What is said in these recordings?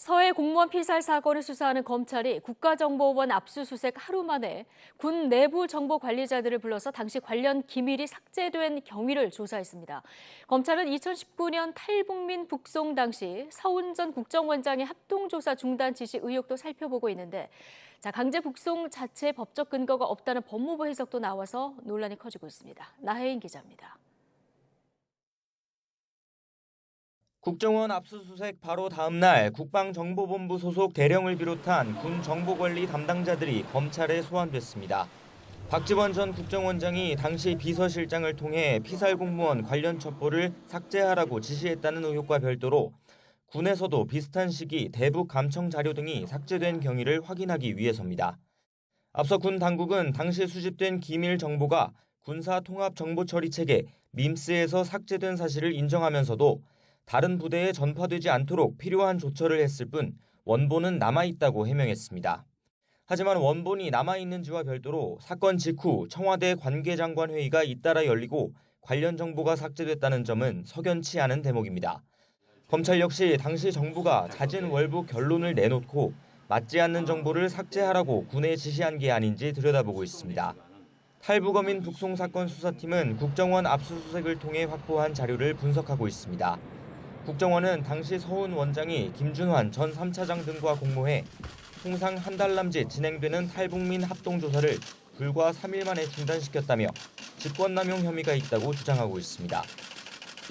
서해 공무원 피살 사건을 수사하는 검찰이 국가정보원 압수수색 하루 만에 군 내부 정보 관리자들을 불러서 당시 관련 기밀이 삭제된 경위를 조사했습니다. 검찰은 2019년 탈북민 북송 당시 서운전 국정원장의 합동조사 중단 지시 의혹도 살펴보고 있는데 강제 북송 자체의 법적 근거가 없다는 법무부 해석도 나와서 논란이 커지고 있습니다. 나혜인 기자입니다. 국정원 압수수색 바로 다음 날 국방정보본부 소속 대령을 비롯한 군 정보관리 담당자들이 검찰에 소환됐습니다. 박지원 전 국정원장이 당시 비서실장을 통해 피살 공무원 관련 첩보를 삭제하라고 지시했다는 의혹과 별도로 군에서도 비슷한 시기 대북 감청 자료 등이 삭제된 경위를 확인하기 위해서입니다. 앞서 군 당국은 당시 수집된 기밀 정보가 군사통합정보처리체계 밈스에서 삭제된 사실을 인정하면서도 다른 부대에 전파되지 않도록 필요한 조처를 했을 뿐 원본은 남아있다고 해명했습니다. 하지만 원본이 남아있는지와 별도로 사건 직후 청와대 관계장관 회의가 잇따라 열리고 관련 정보가 삭제됐다는 점은 석연치 않은 대목입니다. 검찰 역시 당시 정부가 잦은 월북 결론을 내놓고 맞지 않는 정보를 삭제하라고 군에 지시한 게 아닌지 들여다보고 있습니다. 탈북어민 북송 사건 수사팀은 국정원 압수수색을 통해 확보한 자료를 분석하고 있습니다. 국정원은 당시 서훈 원장이 김준환 전 3차장 등과 공모해 통상 한 달 남짓 진행되는 탈북민 합동조사를 불과 3일 만에 중단시켰다며 직권남용 혐의가 있다고 주장하고 있습니다.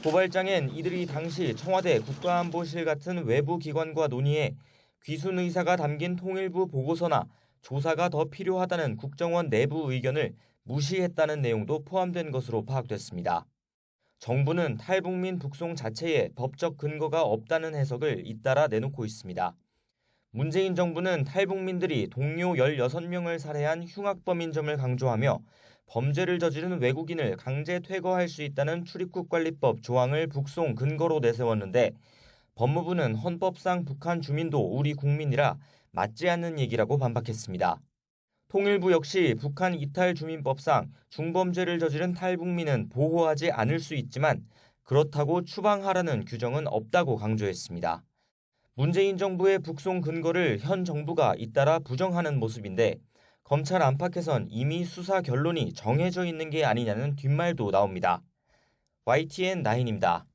고발장엔 이들이 당시 청와대 국가안보실 같은 외부 기관과 논의해 귀순 의사가 담긴 통일부 보고서나 조사가 더 필요하다는 국정원 내부 의견을 무시했다는 내용도 포함된 것으로 파악됐습니다. 정부는 탈북민 북송 자체에 법적 근거가 없다는 해석을 잇따라 내놓고 있습니다. 문재인 정부는 탈북민들이 동료 16명을 살해한 흉악범인 점을 강조하며 범죄를 저지른 외국인을 강제 퇴거할 수 있다는 출입국관리법 조항을 북송 근거로 내세웠는데 법무부는 헌법상 북한 주민도 우리 국민이라 맞지 않는 얘기라고 반박했습니다. 통일부 역시 북한 이탈주민법상 중범죄를 저지른 탈북민은 보호하지 않을 수 있지만 그렇다고 추방하라는 규정은 없다고 강조했습니다. 문재인 정부의 북송 근거를 현 정부가 잇따라 부정하는 모습인데 검찰 안팎에선 이미 수사 결론이 정해져 있는 게 아니냐는 뒷말도 나옵니다. YTN 나인입니다.